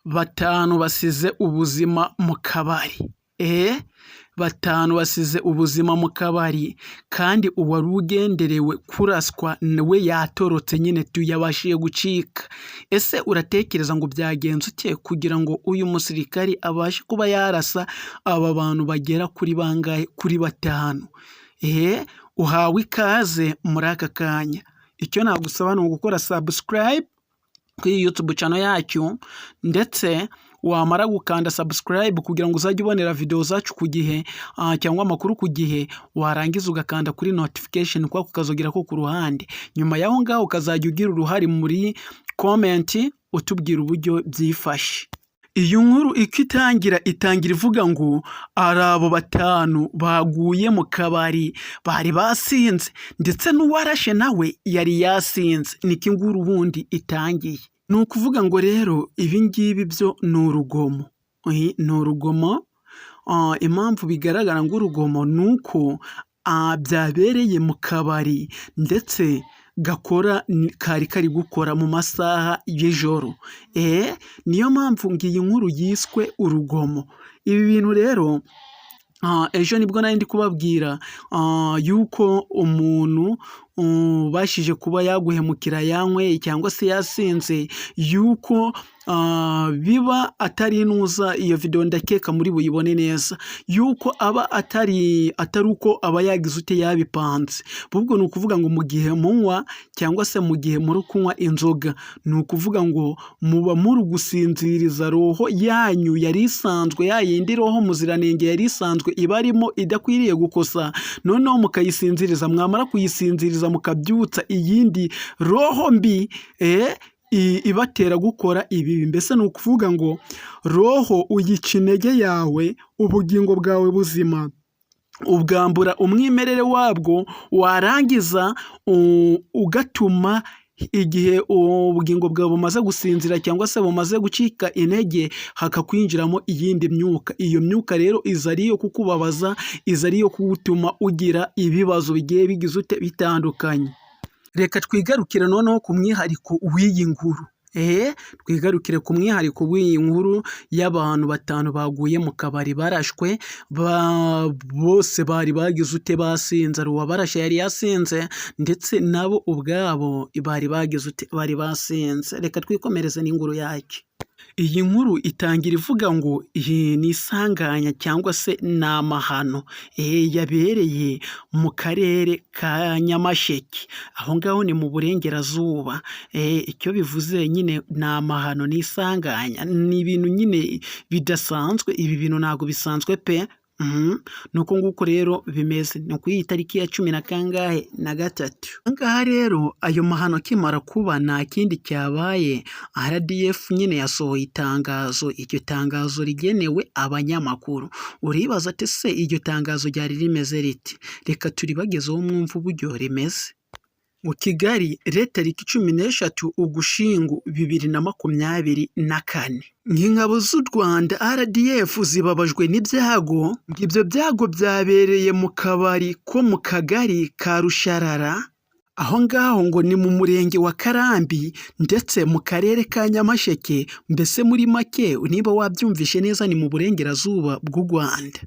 batanu basize ubuzima mu kabari. Batanu basize ubuzima mu kabari kandi uwari ugenderewe kuraswa we yatorotse nyine yabashiye gucika. Ese uratekereza ngo byagenze ute kugira ngo uyu musirikari abashe kuba yarasa aba bantu bagera kuri bangahe? Kuri batanu. Uhawe ikaze muri aka kanya. Icyo nagusaba ni ugukora subscribe kuri YouTube channel yacu, ndetse wamara gukanda subscribe kugira ngo uzajye ubonera video zacu ku gihe cyangwa amakuru ku gihe, warangiza ugakanda kuri notification kwa kukazogira ko ku ruhande. Nyuma yaho ngaho ukazajya ugira uruhare muri comment utubwira uburyo byifashe. Iyo nkuru ikitangira ivuga ngo ari abo batanu baguye mu kabari bari basinze, ndetse n'uwarashe nawe yari yasinze. Niki nguru ubundi itangiye. Ni ukuvuga ngo rero ibi ngibi byo ni urugomo. Ni urugomo. Impamvu bigaragara ngo urugomo ni uko byabereye mu kabari, ndetse gakora kari gukora mu masaha y'ijoro. Niyo mpamvu ngiyi nkuru yiswe urugomo. Ibi bintu rero ejo nibwo nari ndi kubabwira yuko umuntu bashije kuba yaguhemukira yanyweye cyangwa se yasinze, yuko biba atari inuza. Iyo video ndakeka muri buyibone neza, yuko aba atari uko aba yagize ute yabipanze. Ubwo ni ukuvuga ngo mu gihe munywa cyangwa se mu gihe muri kunywa inzoga, ni ukuvuga ngo muba muri gusinziriza roho yanyu yari isanzwe, yayindi roho muziranenge yari isanzwe ibarimo idakwiriye gukosa, noneho mukayisinziriza. Mwamara kuyisinziriza mukabyutsa iyindi roho mbi ibatera gukora ibibi. Mbese ni ukuvuga ngo roho uyica intege yawe, ubugingo bwawe buzima ubwambura umwimerere wabwo, warangiza ugatuma igihe ubugingo bwawe bumaze gusinzira cyangwa se bumaze gucika intege, hakakwinjiramo iyindi myuka. Iyo myuka rero iza ariyo kukubabaza, iza ariyo kugutuma ugira ibibazo bigiye bigize ute bitandukanye. Reka twigarukire noneho ku mwihariko w'iyi nkuru. Twigarukire ku mwihariko w'iyi nkuru y'abantu batanu baguye mu kabari barashwe, bose bari bagize ute basinze. Ari uwabarashe yari yasinze, ndetse nabo ubwabo bari bagize ute bari basinze. Reka twikomereze n'inkuru yacu. Iyi nkuru itangira ivuga ngo iyi ni isanganya cyangwa se ni amahano yabereye mu karere ka Nyamasheke. Aho ngaho ni mu burengerazuba. Icyo bivuze nyine ni amahano, ni isanganya, ni ibintu nyine bidasanzwe. Ibi bintu ntabwo bisanzwe pe. Nuko nguko rero bimeze. Ni ku itariki ya 13. Ngaha rero ayo mahano kimara kuba nta kindi cyabaye, RDF nyine yasohoye itangazo. Iryo tangazo rigenewe abanyamakuru. Uribaza ati se iryo tangazo ryari rimeze riti? Reka turibagezeho mwumva uburyo rimeze. Mu Kigali tariki 13 Ugushyingo 2024, nk'ingabo z'u Rwanda RDF zibabajwe n'ibyago. Ibyo byago byabereye mu kabari ko mu kagari ka Rusharara, aho ngaho ngo ni mu murenge wa Karambi, ndetse mu karere ka Nyamasheke. Mbese muri make niba wabyumvishe neza ni mu burengerazuba bw'u Rwanda.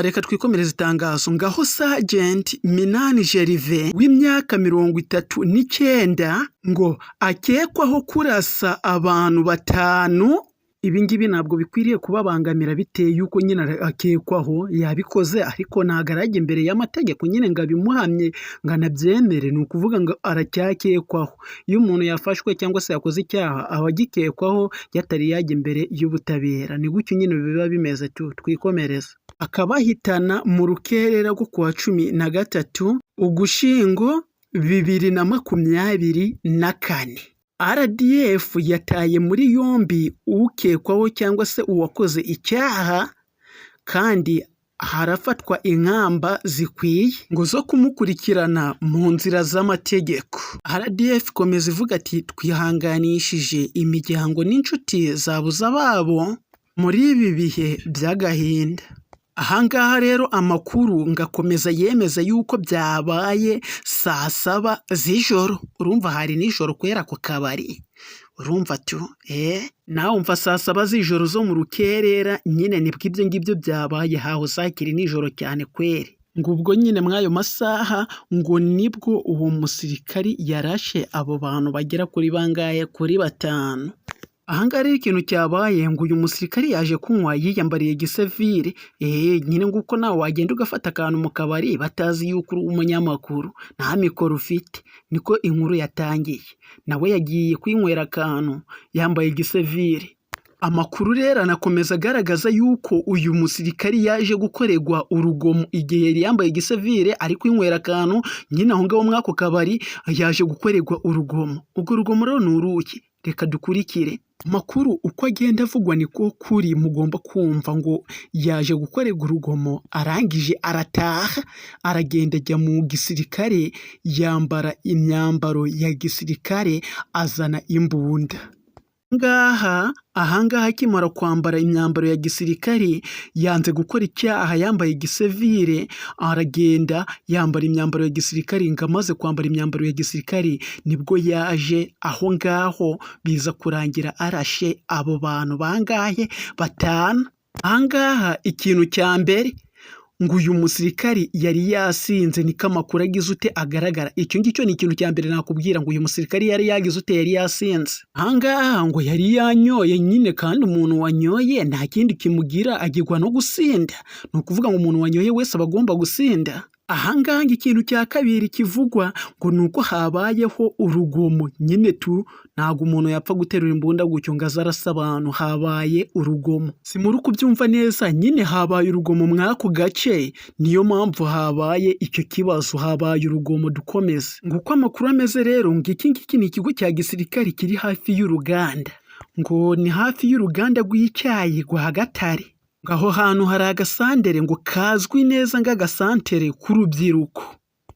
Reka twikomereze itangazo. Ngaho Sergeant Minani Gervais w'imyaka 39 ngo akekwaho kurasa abantu batanu. Ibi ngibi ntabwo bikwiriye kubabangamira biteye yuko nyine akekwaho yabikoze, ariko ntagarage imbere y'amategeko nyine ngo abimuhamye ngo anabyemere. Ni ukuvuga ngo aracyakekwaho. Iyo umuntu yafashwe cyangwa se yakoze icyaha aba agikekwaho yatari yajya imbere y'ubutabera. Ni gutyo nyine biba bimeze. Twikomereza. Akabahitana mu rukerera rwo kuwa 13 Ugushyingo 2024. RDF yataye muri yombi ukekwaho cyangwa se uwakoze icyaha, kandi harafatwa inkamba zikwiye ngo zo kumukurikirana mu nzira z'amategeko. RDF komeza ivuga ati twihanganishije imiryango n'inshuti zabuze ababo muri ibi bihe by'agahinda. Ahangaha rero amakuru ngakomeza yemeza yuko byabaye saa 7 z'ijoro. Urumva hari nijoro kwera ku kabari. urumva tu nawe umva saa saba z'ijoro zo mu rukerera nyine nibwo ibyo ngibyo byabaye hahoze hakiri nijoro cyane kweri ngo ubwo nyine mw'ayo masaha ngo nibwo uwo musirikari yarashe abo bantu bagera kuri bangahe kuri batanu. Ahangaha rero ikintu cyabaye ngo uyu musirikari yaje kunywa yiyambariye gisivire nyine nguko nawe wagenda ugafata akantu mu kabari batazi yuko uri umunyamakuru nta mikoro ufite, niko inkuru yatangiye. Nawe yagiye kwinywera akantu yambaye gisivire. Amakuru rero anakomeza agaragaza yuko uyu musirikari yaje gukorerwa urugomo igihe yari yambaye gisivire ari kwinywera akantu nyine aho ngaho mw'ako kabari yaje gukorerwa urugomo. Ubwo rugomo rero ni uruki? Reka dukurikire. Amakuru uko agenda avugwa niko kuri mugomba kumva ngo yaje gukorerwa urugomo arangije arataha aragenda ajya mu gisirikare yambara imyambaro ya gisirikare azana imbunda. Ahangaha akimara kwambara imyambaro ya gisirikare yanze gukora icyaha yambaye gisivire aragenda yambara imyambaro ya gisirikare ngo amaze kwambara imyambaro ya gisirikare nibwo yaje aho ngaho biza kurangira arashe abo bantu bangahe batanu. Ahangaha ikintu cya mbere ngo uyu musirikari yari yasinze niko amakuru agize ute agaragara. Icyo ngicyo ni ikintu cya mbere nakubwira ngo uyu musirikari yari yagize ute yari yasinze. Ahangaha ngo yari yanyoye nyine kandi umuntu wanyoye nta kindi kimugira agirwa no gusinda. Ni ukuvuga ngo umuntu wanyoye wese aba agomba gusinda. Ahangaha ikintu cya kabiri kivugwa ngo ni uko habayeho urugomo nyine tu ntabwo umuntu yapfa guterura imbunda gutyo ngo aze arasa abantu, habaye urugomo. Si muri kubyumva neza nyine habaye urugomo mw'ako gace niyo mpamvu habaye icyo kibazo, habaye urugomo. Dukomeze ngo uko amakuru ameze rero ngo iki ngiki ni ikigo cya gisirikari kiri hafi y'uruganda, ngo ni hafi y'uruganda rw'icyayi rwa Gatare. Aho hantu hari agasandere ngo kazwi neza nk'agasantere k'urubyiruko.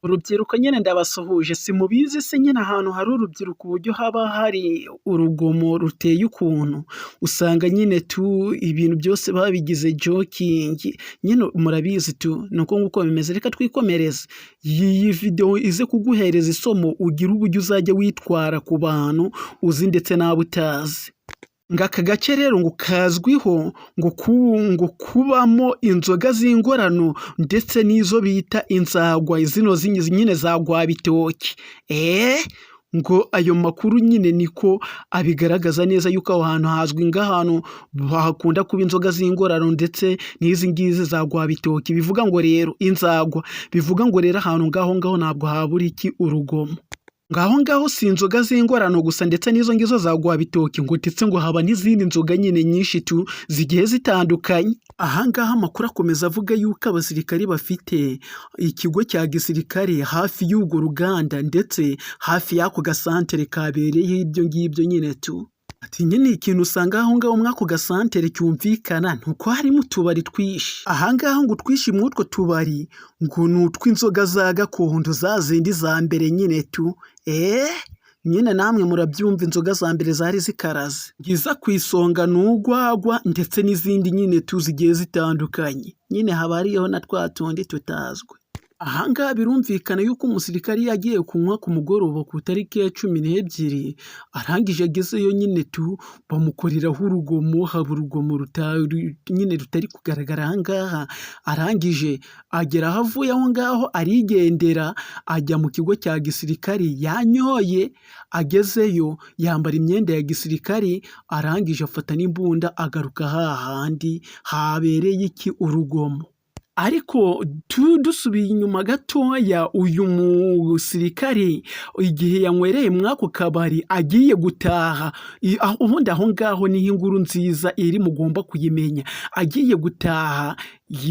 Urubyiruko nyine ndabasuhuje, si mubizi se nyine ahantu hari urubyiruko uburyo haba hari urugomo ruteye ukuntu usanga nyine tu ibintu byose babigize jokingi nyine murabizi tu nuko nguko bimeze. Reka twikomereze iyi video ize kuguhereza isomo ugira uburyo uzajya witwara ku bantu uzi ndetse n'abo utazi. Ngaka gace rero ngo kazwiho ngo kubamo inzoga z'ingorano ndetse n'izo bita inzagwa, zino nyine zagwa bitoki. Ngo ayo makuru nyine niko abigaragaza neza yuko aho hantu hazwi nk'ahantu hakunda kuba inzoga z'ingorano ndetse n'izi ngizi zagwa bitoki. Bivuga ngo rero inzagwa, bivuga ngo rero ahantu ngaho ntabwo habura iki urugomo. Ngaho si inzoga z'ingorano gusa ndetse n'izo ngizo zagwa bitoki ngo ndetse ngo haba n'izindi nzoga nyine nyinshi tu zigiye zitandukanye. Ahangaha amakuru akomeza avuga yuko abasirikari bafite ikigo cya gisirikare hafi y'urwo ruganda ndetse hafi y'ako gasantere kabereyeho ibyo ngibyo nyine tu. Ati nyine ikintu usanga aho ngaho mw'ako gasantere cyumvikana nuko harimo utubari twinshi. Ahangaha ngo twinshi mw'utwo tubari ngo ni utw'inzoga za gakondo za zindi za mbere nyine tu. Nyine namwe murabyumva inzoga za mbere zari zikaraze. Ngiza ku isonga n'urwagwa ndetse n'izindi nyine tu zigiye zitandukanye. Nyine haba hariho na twa tundi tutazwi. Ahangaha birumvikana yuko umusirikari yagiye kunywa ku mugoroba ku itariki ya 12 arangije agezeyo nyine tu bamukoreraho urugomo, haba urugomo nyine rutari kugaragara. Ahangaha arangije agera aho avuye aho ngaho arigendera ajya mu kigo cya gisirikari yanyoye. Agezeyo yambara imyenda ya gisirikari arangije afata n'imbunda agaruka hahandi habereye iki urugomo. Ariko dusubiye inyuma gatoya, uyu musirikari igihe yanywereye mw'ako kabari agiye gutaha, ubundi aho ngaho niho inkuru nziza iri mugomba kuyimenya. Agiye gutaha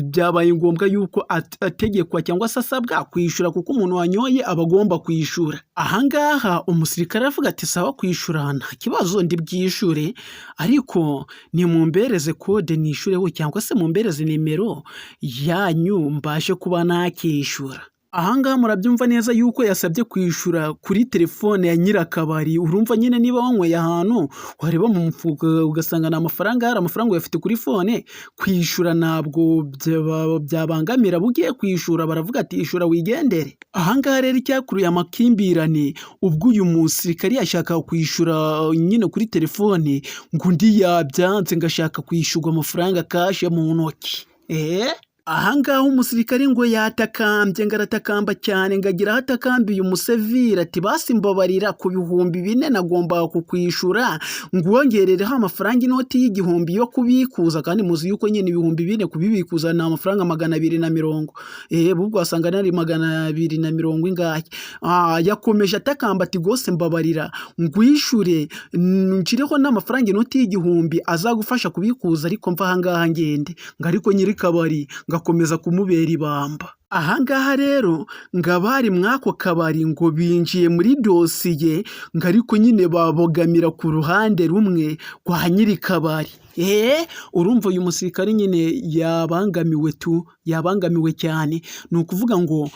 byabaye ngombwa yuko ategekwa cyangwa se asabwa kwishyura kuko umuntu wanyoye aba agomba kwishyura. Ahangaha umusirikare aravuga ati sawa kwishyura nta kibazo ndi bwishyure, ariko nimumbereze kode nishyureho cyangwa se mumbereze nimero yanyu mbashe kuba nakishyura. Ahangaha murabyumva neza yuko yasabye kwishyura kuri telefone ya nyirakabari. Urumva nyine niba wanyweye ahantu wareba mu mufuka ugasanga ni amafaranga, hari amafaranga uyafite kuri fone, kwishyura ntabwo byabangamira. Bugiye kwishyura baravuga ati ishyura wigendere. Ahangaha rero icyakuruye amakimbirane ubwo uyu musirikari yashaka kwishyura nyine kuri telefone, ngo undi yabyanze ngo ashaka kwishyurwa amafaranga kashe mu ntoki. Ahangaha umusirikare ngo yatakambye, ngo aratakamba cyane, ngo agira aho atakambiye umusevire ati basi mbabarira ku 4,000 nagombaga kukwishura, ngo wongerereho amafaranga inoti y'1,000 yo kubikuza, kandi muzi yuko nyine 4,000 kubibikuza ni amafaranga 220. Ubwo wasanga nari 220 ingahe. Yakomeje atakamba ati gose mbabarira ngwishure nshyireho n'amafaranga inoti y'1,000 azagufasha kubikuza, ariko mva ahangaha ngende. Ngo ariko nyiri kabari ngakomeza kumubera ibamba. Ahangaha rero ngo abari mwako kabari ngo binjiye muri dosiye, ngo ariko nyine babogamira ku ruhande rumwe rwa nyiri kabari. Urumva uyu musirikare nyine yabangamiwe cyane. Ni ukuvuga ngo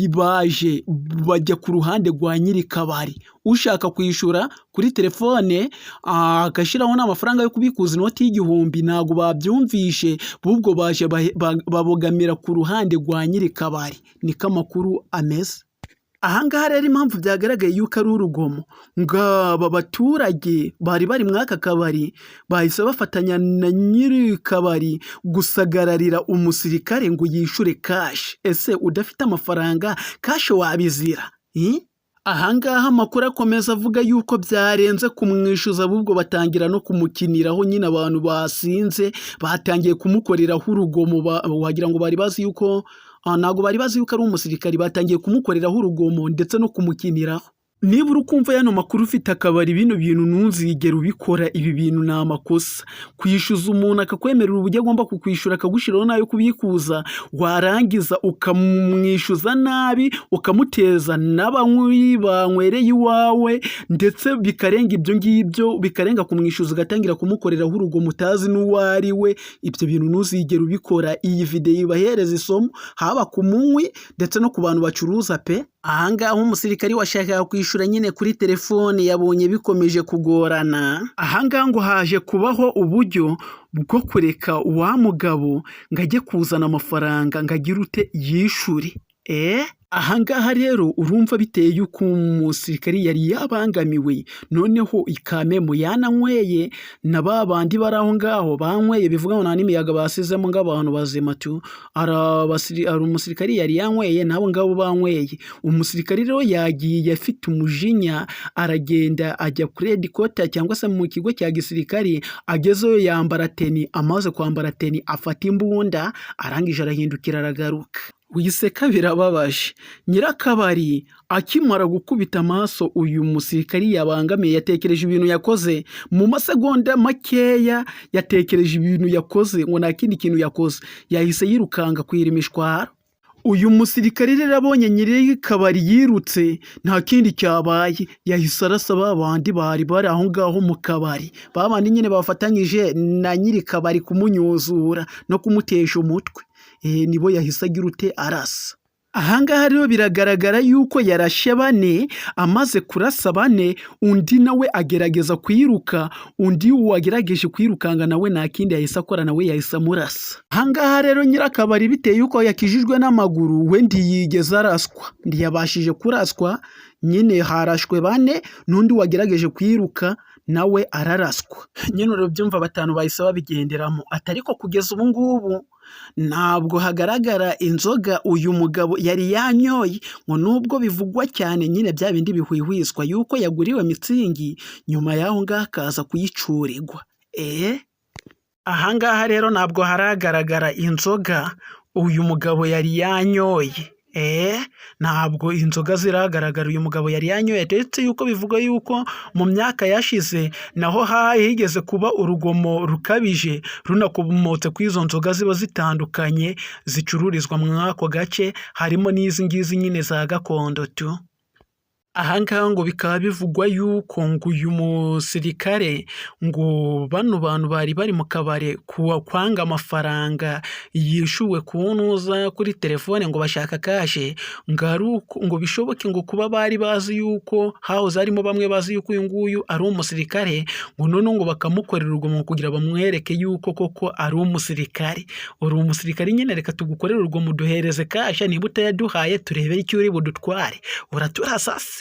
baje bajya ku ruhande rwa nyiri kabari, ushaka kwishyura kuri telefone agashyiraho n'amafaranga yo kubikuza inoti y'1,000 ntabwo babyumvishe, ubwo baje babogamira ku ruhande rwa nyiri kabari. Niko amakuru ameze. Ahangaha rero impamvu byagaragaye yuko ari urugomo, ngo aba baturage bari mwaka kabari bahise bafatanya na nyiri kabari gusagararira umusirikare ngo yishyure cash. Ese udafite amafaranga cash wabizira? Ahangaha amakuru akomeza avuga yuko byarenze kumwishyuza, ahubwo batangira no kumukiniraho. Nyine abantu basinze batangiye kumukoreraho urugomo, wagira ngo bari bazi yuko ntabwo bari bazi yuko ari umusirikari, batangiye kumukoreraho urugomo ndetse no kumukiniraho. Niba uri kumva yano makuru ufite akabari, bino bintu ntuzigere ubikora. Ibi bintu ni amakosa. Kwishyuza umuntu akakwemerera uburyo agomba kukwishyura, akagushyiraho nayo kubikuza, warangiza ukamwishyuza nabi, ukamuteza n'abanywi banywereye iwawe, ndetse bikarenga ibyo ngibyo, bikarenga kumwishyuza, ugatangira kumukoreraho urugomo utazi n'uwo ari we. Ibyo bintu ntuzigere ubikora. Iyi video ibahereza isomo, haba ku munywi ndetse no ku bantu bacuruza pe. Ahangaha umusirikari washakaga kwishyura nyine kuri telefone yabonye bikomeje kugorana. Ahangaha ngo haje kubaho uburyo bwo kureka wa mugabo ngo ajye kuzana amafaranga ngo agire ute yishyure. Ahangaha rero urumva biteye yuko umusirikari yari yabangamiwe, noneho ikamemo yananyweye na babandi bari aho ngaho banyweye, bivuga ngo nta n'imiyaga basizemo ng'abantu bazima tu. Ari umusirikari yari yanyweye nabo ngabo banyweye. Umusirikari rero yagiye afite umujinya, aragenda ajya kuri headquarter cyangwa se mu kigo cya gisirikari. Agezeyo yambara teni, amaze kwambara teni afata imbunda, arangije arahindukira aragaruka. Wiseka birababaje. Nyirakabari akimara gukubita amaso uyu musirikari yabangamiye, yatekereje ibintu yakoze mu masegonda makeya, yatekereje ibintu yakoze ngo nta kindi kintu yakoze, yahise yirukanga kwira imishwaro. Uyu musirikari rero abonye nyiri kabari yirutse, nta kindi cyabaye, yahise arasa babandi bari aho ngaho mu kabari, babandi nyine bafatanyije na nyiri kabari kumunyuzura no kumutesha umutwe. Nibo yahise agira ute arasa. Ahangaha rero biragaragara yuko yarashe 4, amaze kurasa 4 undi nawe agerageza kwiruka, undi wagerageje kwirukanga nawe nta kindi yahise akora, nawe yahise amurasa. Ahangaha rero nyirakabari biteye yuko yakijijwe n'amaguru, we ndiyigeze araswa, ndiyabashije kuraswa. Nyine harashwe 4 n'undi wagerageje kwiruka nawe araraswa. Nyine urubyumva 5 bahise babigenderamo. Atariko kugeza ubu ngubu ntabwo hagaragara inzoga uyu mugabo yari yanyoye, ngo nubwo bivugwa cyane nyine bya bindi bihwihwiswa yuko yaguriwe mitsingi, nyuma yaho ngaho akaza kuyicurirwa. Ahangaha rero ntabwo haragaragara inzoga uyu mugabo yari yanyoye. Ntabwo inzoga ziragaragara uyu mugabo yari yanyoye, ndetse yuko bivuga yuko mu myaka yashize naho higeze kuba urugomo rukabije runakomotse ku izo nzoga ziba zitandukanye zicururizwa mu ako gace, harimo n'izi ngizi nyine za gakondo tu. Aha ngaha ngo bikaba bivugwa yuko ngo uyu musirikare ngo bano bantu bari bari mu kabare kwanga amafaranga yishuwe ku ntuza kuri telefone ngo bashaka kashe, ngo bishoboke ngo kuba bari bazi yuko hahoze harimo bamwe bazi yuko uyu nguyu ari umusirikare, ngo noneho ngo bakamukorera urugomo kugira bamwereke yuko koko ari umusirikare. Uri umusirikare nyine, reka tugukorere urugomo, duhereze kashe, niba utayaduhaye turebere icyo uri budutware, uraturasa se?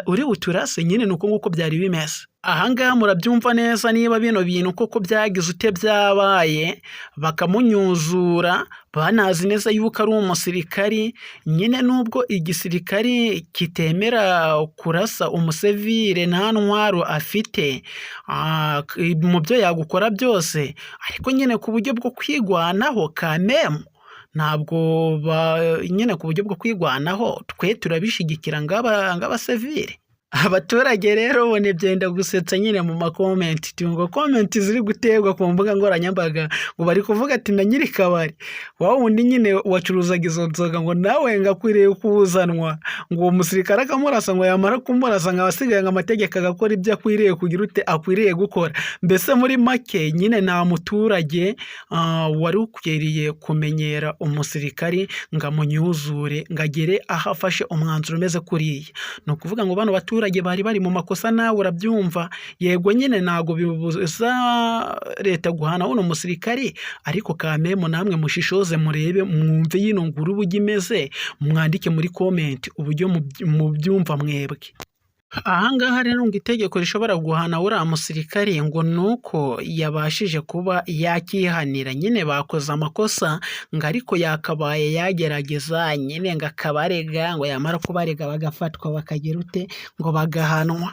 Uri buturase nyine? Nuko nguko byari bimeze. Aha ngaha murabyumva neza, niba bino bintu koko byagize ute byabaye bakamunyuzura banazi neza yuko ari umusirikari nyine, nubwo igisirikari kitemera kurasa umusivire nta ntwaro afite mu byo yagukora byose, ariko nyine ku buryo bwo kwigwanaho kamemu ntabwo nyine ku buryo bwo kwigwanaho twe turabishigikira ng'abasivire. Abaturage rero bone byenda gusetsa nyine mu makomenti, ngo komenti ziri guterwa ku mbuga nkoranyambaga ngo bari kuvuga ati na nyiri kabari wa wundi nyine wacuruzaga izo nzoga ngo nawe ngakwiriye kuzanwa, ngo uwo musirikare akamurasa, ngo yamara kumurasa ngo abasigaye ngo amategeko agakora ibyo akwiriye kugira ute akwiriye gukora. Mbese muri make nyine nta muturage wari ukwiriye kumenyera umusirikari ngo amunyuzure ngo agere aho afashe umwanzuro umeze kuriya. Ni ukuvuga ngo bano baturage bari bari mu makosa, nawe urabyumva. Yego nyine ntago bibuza leta guhana uno musirikari, ariko kamemo namwe mushishoze murebe mwumve yino nguru uburyo imeze, mwandike muri komenti uburyo mubyumva mwebwe. Aha ngaha rero ngo itegeko rishobora guhana uriya musirikari ngo nuko yabashije kuba yakihanira, nyine bakoze amakosa ngo ariko yakabaye yagerageza nyine ngo akabarega, ngo yamara kubarega bagafatwa bakagira ute ngo bagahanwa.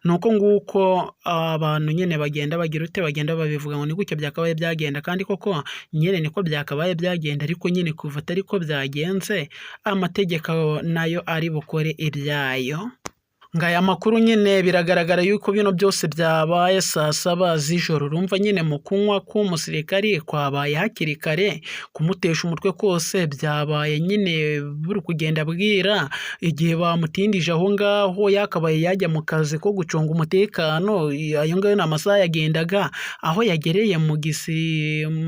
Nuko nguko abantu nyine bagenda bagira ute bagenda babivuga ngo ni gutyo byakabaye byagenda, kandi koko nyine niko byakabaye byagenda, ariko nyine kuva atari ko byagenze amategeko nayo ari bukore ibyayo. Ngaya makuru nyine biragaragara yuko bino byose byabaye saa 7 z'ijoro. Urumva nyine mu kunywa k'umusirikari kwabaye hakiri kare, kumutesha umutwe kose byabaye nyine buri kugenda bwira, igihe bamutindije aho ngaho yakabaye yajya mu kazi ko gucunga umutekano, ayo ngayo ni amasaha yagendaga, aho yagereye mu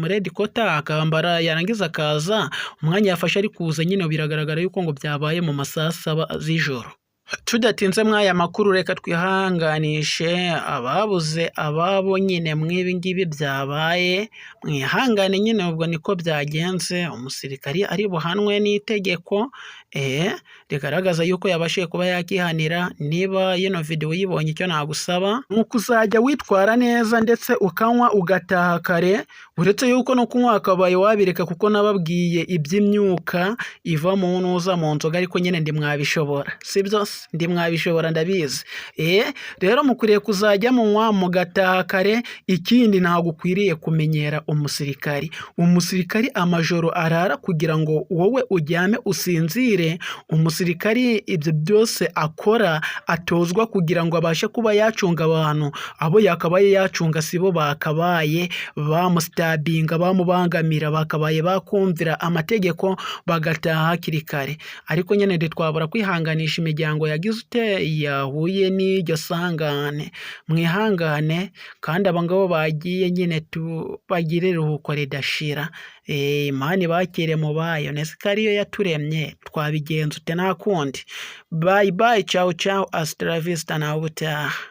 red quarter akambara, yarangiza akaza umwanya yafashe ari kuza, nyine biragaragara yuko ngo byabaye mu masaha 7 z'ijoro. Tudatinze mwaya makuru, reka twihanganishe ababuze ababo nyine mw'ibi ngibi byabaye, mwihangane nyine ubwo niko byagenze. Umusirikari ari buhanwe n'itegeko rigaragaza yuko yabashije kuba yakihanira. Niba yino video uyibonye, icyo nagusaba ni ukuzajya witwara neza ndetse ukanywa ugataha kare, uretse yuko no kunywa akabaye wabireka, kuko nababwiye iby'imyuka iva mu ntuza mu nzoga, ariko nyine ndi mwabishobora, sibyo? Ndi mwabishobora ndabizi. Rero mukwiriye kuzajya munywa mugataha kare. Ikindi ntabwo ukwiriye kumenyera umusirikari. Umusirikari amajoro arara kugira ngo wowe uryame usinzire. Umusirikari ibyo byose akora atozwa kugira ngo abashe kuba yacunga abantu. Abo yakabaye yacunga sibo bakabaye bamustabinga, bamubangamira, bakabaye bakumvira amategeko bagataha hakiri kare. Ariko nyine twabura kwihanganisha imiryango yagize ute yahuye n'iryo sangane. Mwihangane, kandi abangabo bagiye nyine bagire iruhuko ridashira. Imana ibakire mu bayo, nesiko ariyo yaturemye, twabigenza ute nta kundi. Bye bye, ciao ciao, hasta la vista, nawe ubutaha.